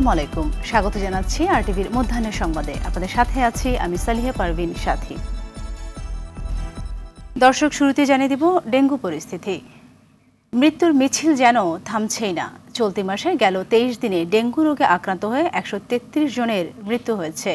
আসসালামু আলাইকুম, স্বাগত জানাচ্ছি আরটিভির মধ্যাহ্নের সংবাদে। আপনাদের সাথে আছি আমি সালিহা পারভিন সাথী। দর্শক, শুরুতে জানিয়ে দিব ডেঙ্গু পরিস্থিতি। মৃত্যুর মিছিল যেন থামছেই না। চলতি মাসে গেল 23 দিনে ডেঙ্গু রোগে আক্রান্ত হয়ে 133 জনের মৃত্যু হয়েছে।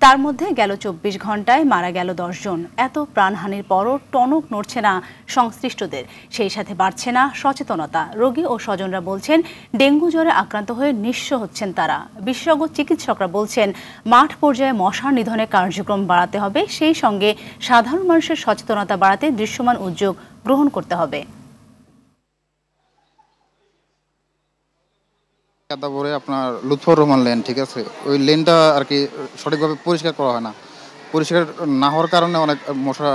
তার মধ্যে গেল 24 ঘন্টায় মারা গেল 10 জন। এত প্রাণহানির পরও টনক নড়ছে না সংশ্লিষ্টদের, সেই সাথে বাড়ছে না সচেতনতা। রোগী ও স্বজনরা বলছেন ডেঙ্গু জ্বরে আক্রান্ত হয়ে নিঃস্ব হচ্ছেন তারা। বিশেষজ্ঞ চিকিৎসকরা বলছেন মাঠ পর্যায়ে মশা নিধনের কার্যক্রম বাড়াতে হবে, সেই সঙ্গে সাধারণ মানুষের সচেতনতা বাড়াতে দৃশ্যমান উদ্যোগ গ্রহণ করতে হবে। কাদাবরে আপনার লুৎফর রহমান লেন, ঠিক আছে, ওই লেনটা আর কি সঠিকভাবে পরিষ্কার করা হয় না। পরিষ্কার না হওয়ার কারণে অনেক মশা,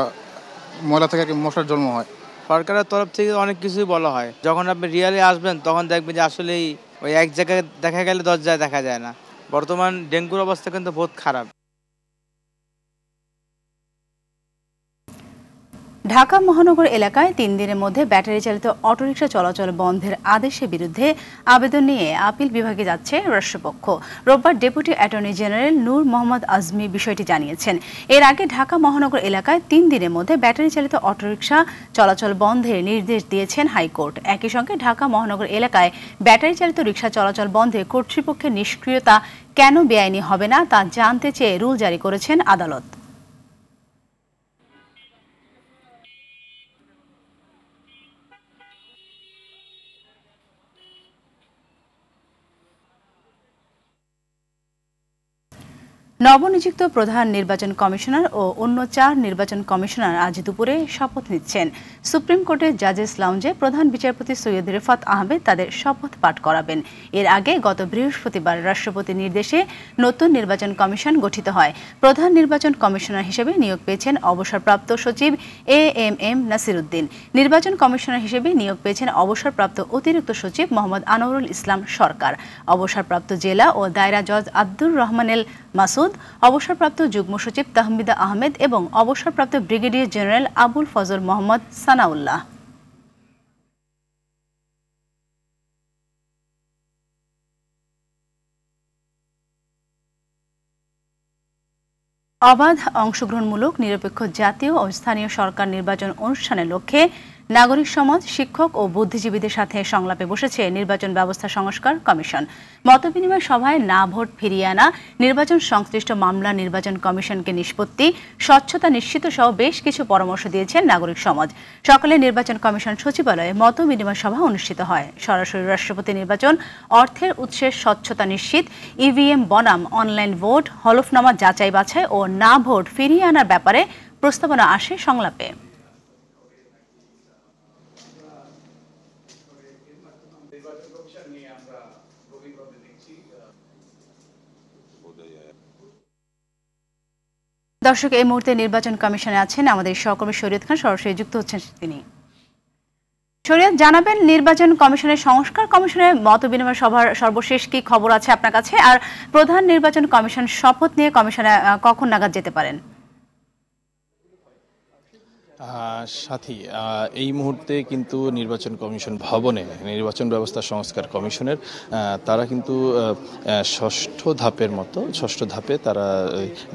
ময়লা থেকে আর কি মশার জন্ম হয়। সরকারের তরফ থেকে অনেক কিছুই বলা হয়, যখন আপনি রিয়ালি আসবেন তখন দেখবেন যে আসলেই ওই এক জায়গায় দেখা গেলে 10 জায়গায় দেখা যায় না। বর্তমান ডেঙ্গুর অবস্থা কিন্তু বহুত খারাপ। ঢাকা মহানগর এলাকায় 3 দিনের মধ্যে ব্যাটারি চালিত অটোরিকশা চলাচল বন্ধের আদেশের বিরুদ্ধে আবেদন নিয়ে আপিল বিভাগে যাচ্ছে রাষ্ট্রপক্ষ। রোববার ডেপুটি অ্যাটর্নি জেনারেল নূর মোহাম্মদ আজমি বিষয়টি জানিয়েছেন। এর আগে ঢাকা মহানগর এলাকায় 3 দিনের মধ্যে ব্যাটারি চালিত অটোরিকশা চলাচল বন্ধের নির্দেশ দিয়েছেন হাইকোর্ট। একই সঙ্গে ঢাকা মহানগর এলাকায় ব্যাটারি চালিত রিকশা চলাচল বন্ধে কর্তৃপক্ষের নিষ্ক্রিয়তা কেন বেআইনি হবে না তা জানতে চেয়ে রুল জারি করেছেন আদালত। নবনিযুক্ত প্রধান নির্বাচন কমিশনার ও অন্য 4 নির্বাচন কমিশনার আজ দুপুরে শপথ নিচ্ছেন। সুপ্রিম কোর্টের জাজেস লাউঞ্জে প্রধান বিচারপতি সৈয়দ রেফাত আহমেদ তাদের শপথ পাঠ করাবেন। এর আগে গত বৃহস্পতিবার রাষ্ট্রপতির নির্দেশে নতুন নির্বাচন কমিশন গঠিত হয়। প্রধান নির্বাচন কমিশনার হিসেবে নিয়োগ পেয়েছেন অবসরপ্রাপ্ত সচিব এএমএম নাসির উদ্দিন। নির্বাচন কমিশনার হিসেবে নিয়োগ পেয়েছেন অবসরপ্রাপ্ত অতিরিক্ত সচিব মোহাম্মদ আনোয়ারুল ইসলাম সরকার, অবসরপ্রাপ্ত জেলা ও দায়রা জজ আব্দুর রহমানেল মাসুদ, অবসরপ্রাপ্ত যুগ্ম সচিব তাহমিদা আহমেদ এবং অবসরপ্রাপ্ত ব্রিগেডিয়ার জেনারেল আবুল ফজল মোহাম্মদ সানাউল্লাহ। অবাধ, অংশগ্রহণমূলক, নিরপেক্ষ জাতীয় ও স্থানীয় সরকার নির্বাচন অনুষ্ঠানের লক্ষ্যে নাগরিক সমাজ, শিক্ষক ও বুদ্ধিজীবীদের সাথে সংলাপে বসেছে নির্বাচন ব্যবস্থা সংস্কার কমিশন। মতবিনিময় সভায় না ভোট ফিরিয়ে আনা, নির্বাচন সংশ্লিষ্ট মামলা নির্বাচন কমিশনকে নিষ্পত্তি, স্বচ্ছতা নিশ্চিত সহ বেশ কিছু পরামর্শ দিয়েছেন নাগরিক সমাজ। সকালে নির্বাচন কমিশন সচিবালয়ে মতবিনিময় সভা অনুষ্ঠিত হয়। সরাসরি রাষ্ট্রপতি নির্বাচন, অর্থের উৎসের স্বচ্ছতা নিশ্চিত, ইভিএম বনাম অনলাইন ভোট, হলফনামা যাচাই বাছাই ও না ভোট ফিরিয়ে আনার ব্যাপারে প্রস্তাবনা আসে সংলাপে। দর্শক, এই মুহূর্তে নির্বাচন কমিশনে আছেন আমাদের সহকর্মী শরীয়ত খান, সরাসরি যুক্ত হচ্ছেন তিনি। শরীয়ত, জানাবেন নির্বাচন কমিশনের সংস্কার কমিশনের মত বিনিময় সভার সর্বশেষ কি খবর আছে আপনার কাছে, আর প্রধান নির্বাচন কমিশন শপথ নিয়ে কমিশনে কখন নাগাদ যেতে পারেন? সাথী, এই মুহূর্তে কিন্তু নির্বাচন কমিশন ভবনে নির্বাচন ব্যবস্থা সংস্কার কমিশনের তারা কিন্তু ষষ্ঠ ধাপে তারা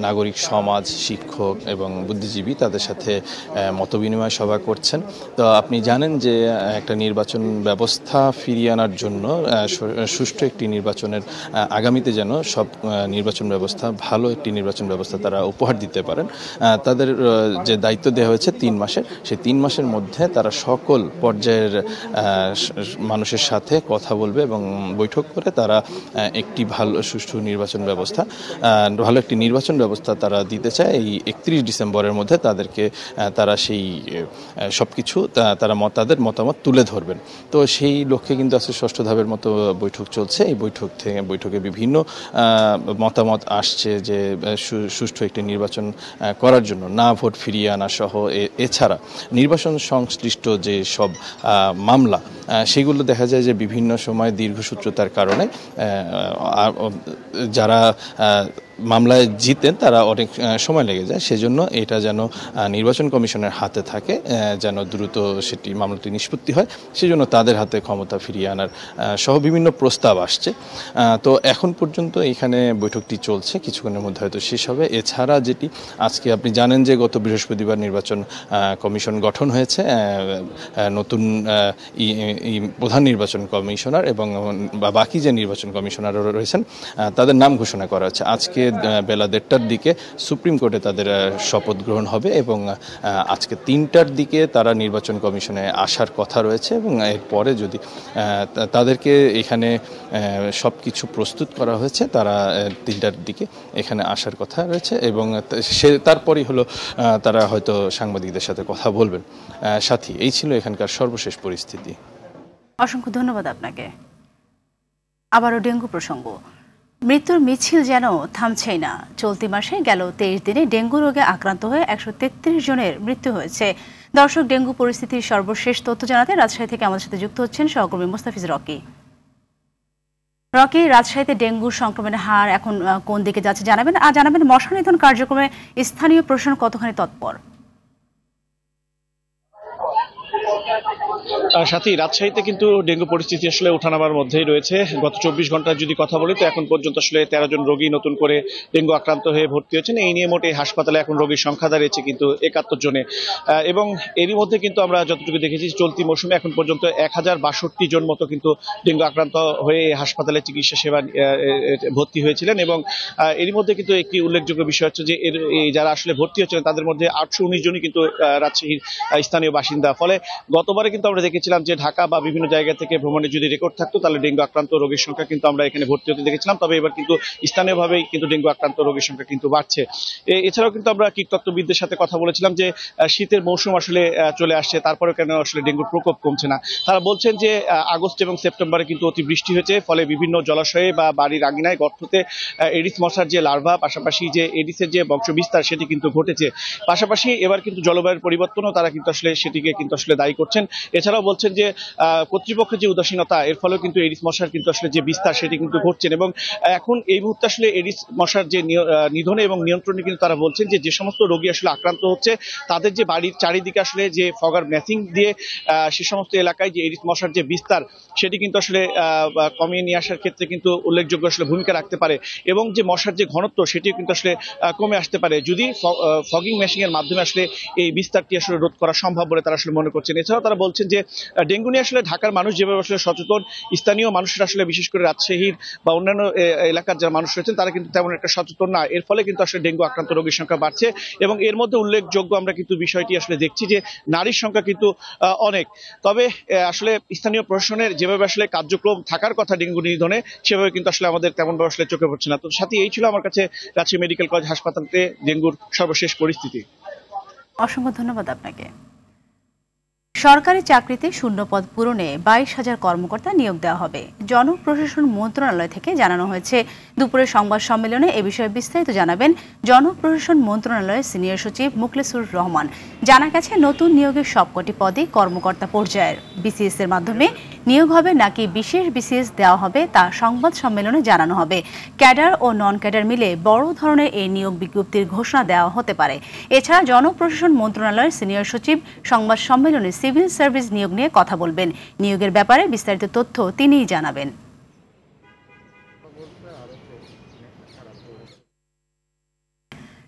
নাগরিক সমাজ, শিক্ষক এবং বুদ্ধিজীবী তাদের সাথে মতবিনিময় সভা করছেন। তো আপনি জানেন যে একটা নির্বাচন ব্যবস্থা ফিরিয়ে আনার জন্য, সুষ্ঠু একটি নির্বাচনের আগামীতে যেন সব নির্বাচন ব্যবস্থা, ভালো একটি নির্বাচন ব্যবস্থা তারা উপহার দিতে পারেন, তাদের যে দায়িত্ব দেওয়া হয়েছে 3 মাসের, সেই 3 মাসের মধ্যে তারা সকল পর্যায়ের মানুষের সাথে কথা বলবে এবং বৈঠক করে তারা একটি ভালো সুষ্ঠু নির্বাচন ব্যবস্থা, ভালো একটি নির্বাচন ব্যবস্থা তারা দিতে চায়। এই 31 ডিসেম্বরের মধ্যে তারা সেই সব কিছু তাদের মতামত তুলে ধরবেন। তো সেই লক্ষ্যে কিন্তু আজকে ষষ্ঠ ধাপের মতো বৈঠক চলছে। এই বৈঠকে বিভিন্ন মতামত আসছে যে সুষ্ঠু একটি নির্বাচন করার জন্য না ভোট ফিরিয়ে আনা সহ, এছাড়া নির্বাচন সংশ্লিষ্ট যে সব মামলা, সেগুলো দেখা যায় যে বিভিন্ন সময় দীর্ঘসূত্রতার কারণে যারা মামলায় জিতেন তারা অনেক সময় লেগে যায়, সেজন্য এটা যেন নির্বাচন কমিশনের হাতে থাকে, যেন দ্রুত সেটি মামলাটি নিষ্পত্তি হয়, সেজন্য তাদের হাতে ক্ষমতা ফিরিয়ে আনার সহ বিভিন্ন প্রস্তাব আসছে। তো এখন পর্যন্ত এখানে বৈঠকটি চলছে, কিছুক্ষণের মধ্যে হয়তো শেষ হবে। এছাড়া যেটি আজকে আপনি জানেন যে গত বৃহস্পতিবার নির্বাচন কমিশন গঠন হয়েছে, নতুন প্রধান নির্বাচন কমিশনার এবং বাকি যে নির্বাচন কমিশনাররা রয়েছেন তাদের নাম ঘোষণা করা হচ্ছে। আজকে বেলা 1:30টার দিকে সুপ্রিম কোর্টে তাদের শপথ গ্রহণ হবে এবং আজকে 3টার দিকে তারা নির্বাচন কমিশনে আসার কথা রয়েছে এবং এরপরে যদি তাদেরকে এখানে সব কিছু প্রস্তুত করা হয়েছে, তারা 3টার দিকে এখানে আসার কথা রয়েছে এবং তারপরেই হলো তারা হয়তো সাংবাদিকদের সাথে কথা বলবেন। সাথী, এই ছিল এখানকার সর্বশেষ পরিস্থিতি। অসংখ্য ধন্যবাদ আপনাকে। আবারও ডেঙ্গু প্রসঙ্গ, মৃত্যুর মিছিল যেন থামছেই না। চলতি মাসে গেল 23 দিনে ডেঙ্গু রোগে আক্রান্ত হয়ে 133 জনের মৃত্যু হয়েছে। দর্শক, ডেঙ্গু পরিস্থিতির সর্বশেষ তথ্য জানাতে রাজশাহী থেকে আমাদের সাথে যুক্ত হচ্ছেন সহকর্মী মোস্তাফিজ রকি। রাজশাহীতে ডেঙ্গুর সংক্রমণের হার এখন কোন দিকে যাচ্ছে জানাবেন, আর জানাবেন মশা নিধন কার্যক্রমে স্থানীয় প্রশাসন কতখানি তৎপর? সাথী, রাজশাহীতে কিন্তু ডেঙ্গু পরিস্থিতি আসলে ওঠানামার মধ্যেই রয়েছে। গত 24 ঘন্টার যদি কথা বলি তো এখন পর্যন্ত আসলে 13 জন রোগী নতুন করে ডেঙ্গু আক্রান্ত হয়ে ভর্তি হয়েছেন। এই নিয়ে মোটে হাসপাতালে এখন রোগীর সংখ্যা দাঁড়িয়েছে কিন্তু 71 জনে। এবং এরই মধ্যে কিন্তু আমরা যতটুকু দেখেছি চলতি মৌসুমে এখন পর্যন্ত 1062 জন মতো কিন্তু ডেঙ্গু আক্রান্ত হয়ে হাসপাতালে চিকিৎসা সেবা ভর্তি হয়েছিলেন। এবং এরই মধ্যে কিন্তু একটি উল্লেখযোগ্য বিষয় হচ্ছে যে যারা আসলে ভর্তি হচ্ছিলেন তাদের মধ্যে 819 জনই কিন্তু রাজশাহীর স্থানীয় বাসিন্দা। ফলে গতবারে কিন্তু আমরা দেখেছিলাম যে ঢাকা বা বিভিন্ন জায়গা থেকে ভ্রমণে যদি রেকর্ড থাকতো তাহলে ডেঙ্গু আক্রান্ত রোগীর সংখ্যা কিন্তু আমরা এখানে ভর্তি হতে দেখেছিলাম। তবে এবার কিন্তু স্থানীয়ভাবেই কিন্তু ডেঙ্গু আক্রান্ত রোগীর সংখ্যা কিন্তু বাড়ছে। এছাড়াও কিন্তু আমরা কীটতত্ত্ববিদদের সাথে কথা বলেছিলাম যে শীতের মৌসুম আসলে চলে আসছে, তারপরেও কেন আসলে ডেঙ্গুর প্রকোপ কমছে না। তারা বলছেন যে আগস্ট এবং সেপ্টেম্বরে কিন্তু অতি বৃষ্টি হয়েছে, ফলে বিভিন্ন জলাশয়ে বা বাড়ির আঙিনায় গর্ততে এডিস মশার যে লার্ভা, পাশাপাশি যে এডিসের যে বংশবিস্তার সেটি কিন্তু ঘটেছে। পাশাপাশি এবার কিন্তু জলবায়ুর পরিবর্তনও তারা কিন্তু আসলে সেটিকে কিন্তু আসলে দায়ী করছেন। এছাড়াও বলছেন যে কর্তৃপক্ষের যে উদাসীনতা, এর ফলে কিন্তু এডিস মশার কিন্তু আসলে যে বিস্তার সেটি কিন্তু ঘটছেন। এবং এখন এই মুহূর্তে আসলে এডিস মশার যে নিধনে এবং নিয়ন্ত্রণে কিন্তু তারা বলছেন যে সমস্ত রোগী আসলে আক্রান্ত হচ্ছে তাদের যে বাড়ির চারিদিকে আসলে যে ফগার ম্যাথিং দিয়ে সে সমস্ত এলাকায় যে এডিস মশার যে বিস্তার সেটি কিন্তু আসলে কমিয়ে নিয়ে আসার ক্ষেত্রে কিন্তু উল্লেখযোগ্য আসলে ভূমিকা রাখতে পারে। এবং যে মশার যে ঘনত্ব সেটিও কিন্তু আসলে কমে আসতে পারে যদি ফগিং মেশিং এর মাধ্যমে আসলে এই বিস্তারটি আসলে রোধ করা সম্ভব বলে তারা আসলে মনে করছেন। এছাড়াও তারা বলছেন যে ডেঙ্গু নিয়ে আসলে ঢাকার মানুষ যেভাবে আসলে সচেতন, স্থানীয় মানুষরা আসলে বিশেষ করে রাজশাহীর বা অন্যান্য এলাকার যারা মানুষ রয়েছেন তারা কিন্তু তেমন একটা সচেতন না। এর ফলে কিন্তু আসলে ডেঙ্গু আক্রান্ত রোগীর সংখ্যা বাড়ছে। এবং এর মধ্যে উল্লেখযোগ্য আমরা কিন্তু বিষয়টি আসলে দেখছি যে নারীর সংখ্যা কিন্তু অনেক। তবে আসলে স্থানীয় প্রশাসনের যেভাবে আসলে কার্যক্রম থাকার কথা ডেঙ্গু নিধনে সেভাবে কিন্তু আসলে আমাদের তেমনভাবে আসলে চোখে পড়ছে না। তো সাথে এই ছিল আমার কাছে রাজশাহী মেডিকেল কলেজ হাসপাতালে ডেঙ্গুর সর্বশেষ পরিস্থিতি। অসংখ্য ধন্যবাদ আপনাকে। সরকারি চাকরিতে শূন্যপদ পূরণে 22,000 কর্মকর্তা নিয়োগ দেওয়া হবে। জনপ্রশাসন মন্ত্রণালয় থেকে জানানো হয়েছে। দুপুরের সংবাদ সম্মেলনে এ বিষয়ে বিস্তারিত জানাবেন জনপ্রশাসন মন্ত্রণালয়ের সিনিয়র সচিব মুখলেসুর রহমান। জানা গেছে নতুন নিয়োগের সবকটি পদে কর্মকর্তা পর্যায়ের। বিসিএস এর মাধ্যমে নিয়োগ হবে নাকি বিশেষ বিসিএস দেওয়া হবে তা সংবাদ সম্মেলনে জানানো হবে। ক্যাডার ও নন ক্যাডার মিলে বড় ধরনের এই নিয়োগ বিজ্ঞপ্তির ঘোষণা দেওয়া হতে পারে। এছাড়া জনপ্রশাসন মন্ত্রণালয়ের সিনিয়র সচিব সংবাদ সম্মেলনে সিভিল সার্ভিস নিয়োগ নিয়ে কথা বলবেন। নিয়োগের ব্যাপারে বিস্তারিত তথ্য তিনিই জানাবেন।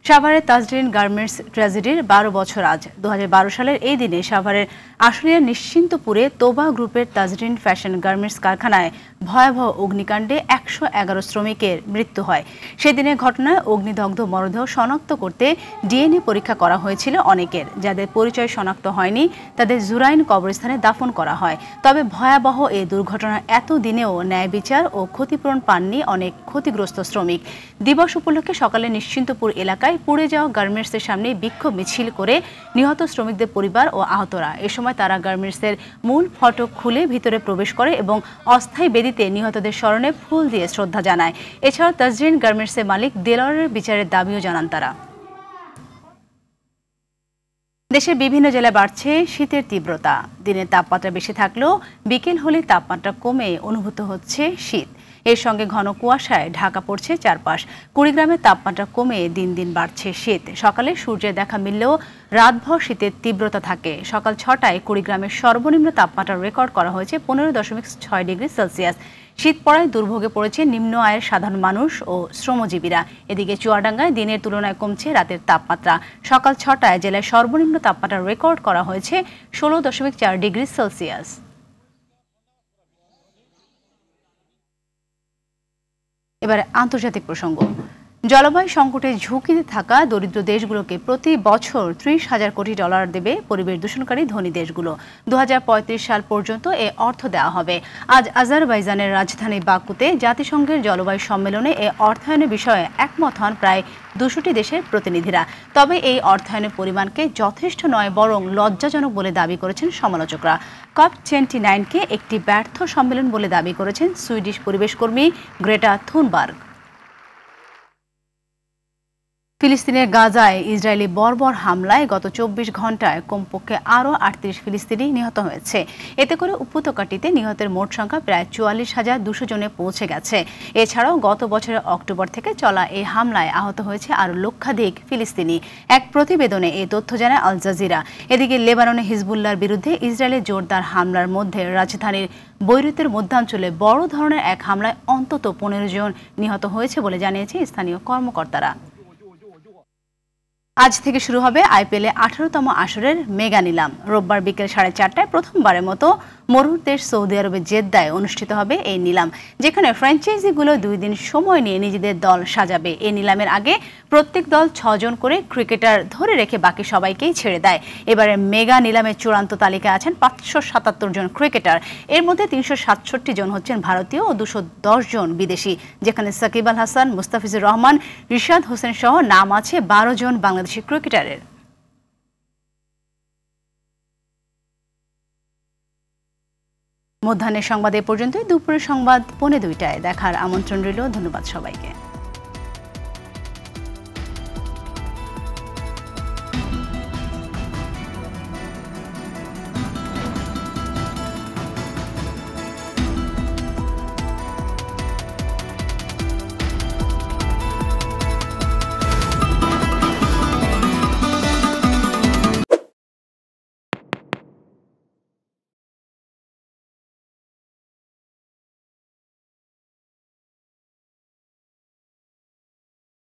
সাভারের তাজরিন গার্মেন্টস ট্র্যাজেডির 12 বছর আজ। 2012 সালের এই দিনে সাভারের আশুলিয়ার নিশ্চিন্তপুরে তোবা গ্রুপের তাজরিন ফ্যাশন গার্মেন্টস কারখানায় ভয়াবহ অগ্নিকাণ্ডে 111 শ্রমিকের মৃত্যু হয়। সেদিনের ঘটনায় অগ্নিদগ্ধ মরদেহ শনাক্ত করতে ডিএনএ পরীক্ষা করা হয়েছিল অনেকের। যাদের পরিচয় শনাক্ত হয়নি তাদের জুরাইন কবরস্থানে দাফন করা হয়। তবে ভয়াবহ এই দুর্ঘটনার এত দিনেও ন্যায় বিচার ও ক্ষতিপূরণ পাননি অনেক ক্ষতিগ্রস্ত শ্রমিক। দিবস উপলক্ষে সকালে নিশ্চিন্তপুর এলাকায় পুড়ে যাওয়া গার্মেন্টসের সামনে বিক্ষোভ মিছিল করে নিহত শ্রমিকদের পরিবার ও আহতরা। এ সময় তারা গার্মেন্টসের মূল ফটক খুলে ভিতরে প্রবেশ করে এবং অস্থায়ী বেদিতে নিহতদের স্মরণে ফুল দিয়ে শ্রদ্ধা জানায়। এছাড়াও তাজরিন গার্মেন্টসের মালিক দেলোয়ারের বিচারের দাবিও জানান তারা। দেশের বিভিন্ন জেলায় বাড়ছে শীতের তীব্রতা। দিনের তাপমাত্রা বেশি থাকলেও বিকেল হলে তাপমাত্রা কমে অনুভূত হচ্ছে শীত। এর সঙ্গে ঘন কুয়াশায় ঢাকা পড়ছে চারপাশ। কুড়িগ্রামের তাপমাত্রা কমে দিন দিন বাড়ছে শীত। সকালে সূর্যের দেখা মিললেও রাতভর শীতের তীব্রতা থাকে। সকাল 6টায় কুড়িগ্রামের সর্বনিম্ন তাপমাত্রা রেকর্ড করা হয়েছে 15.6 ডিগ্রি সেলসিয়াস। শীত পড়ায় দুর্ভোগে পড়েছে নিম্ন আয়ের সাধারণ মানুষ ও শ্রমজীবীরা। এদিকে চুয়াডাঙ্গায় দিনের তুলনায় কমছে রাতের তাপমাত্রা। সকাল 6টায় জেলায় সর্বনিম্ন তাপমাত্রা রেকর্ড করা হয়েছে 16.4 ডিগ্রি সেলসিয়াস। এবারে আন্তর্জাতিক প্রসঙ্গ। জলবায়ু সংকটের ঝুঁকিতে থাকা দরিদ্র দেশগুলোকে প্রতি বছর 30,000 কোটি ডলার দেবে পরিবেশ দূষণকারী ধনী দেশগুলো। 2035 সাল পর্যন্ত এ অর্থ দেওয়া হবে। আজ আজারবাইজানের রাজধানী বাকুতে জাতিসংঘের জলবায়ু সম্মেলনে এ অর্থায়নের বিষয়ে একমত হন প্রায় 200টি দেশের প্রতিনিধিরা। তবে এই অর্থায়নের পরিমাণকে যথেষ্ট নয়, বরং লজ্জাজনক বলে দাবি করেছেন সমালোচকরা। COP29কে একটি ব্যর্থ সম্মেলন বলে দাবি করেছেন সুইডিশ পরিবেশকর্মী গ্রেটা থুনবার্গ। ফিলিস্তিনের গাজায় ইসরায়েলি বর্বর হামলায় গত 24 ঘন্টায় কমপক্ষে আরও 38 ফিলিস্তিনি নিহত হয়েছে। এতে করে উপত্যকাটিতে নিহতের মোট সংখ্যা প্রায় 44,200 জনে পৌঁছে গেছে। এছাড়াও গত বছরের অক্টোবর থেকে চলা এই হামলায় আহত হয়েছে আরও লক্ষাধিক ফিলিস্তিনি। এক প্রতিবেদনে এই তথ্য জানায় আল জাজিরা। এদিকে লেবাননে হিজবুল্লাহর বিরুদ্ধে ইসরায়েলের জোরদার হামলার মধ্যে রাজধানীর বৈরুতের মধ্যাঞ্চলে বড় ধরনের এক হামলায় অন্তত 15 জন নিহত হয়েছে বলে জানিয়েছে স্থানীয় কর্মকর্তারা। আজ থেকে শুরু হবে আইপিএলে 18তম আসরের মেগা নিলাম। রোববার বিকেল 4:30টায় প্রথমবারের মতো মরুর দেশ সৌদি আরবের জেদ্দায় অনুষ্ঠিত হবে এই নিলাম, যেখানে ফ্র্যাঞ্চাইজিগুলো 2 দিন সময় নিয়ে নিজেদের দল সাজাবে। এই নিলামের আগে প্রত্যেক দল 6 জন করে ক্রিকেটার ধরে রেখে বাকি সবাইকেই ছেড়ে দেয়। এবারে মেগা নিলামের চূড়ান্ত তালিকায় আছেন 577 জন ক্রিকেটার। এর মধ্যে 367 জন হচ্ছেন ভারতীয় ও 210 জন বিদেশি, যেখানে সাকিব আল হাসান, মুস্তাফিজুর রহমান, রিশাদ হোসেন সহ নাম আছে 12 জন বাংলাদেশি ক্রিকেটারের। মধ্যাহ্নের সংবাদ এ পর্যন্তই। দুপুরের সংবাদ 2:45টায় দেখার আমন্ত্রণ রইল। ধন্যবাদ সবাইকে।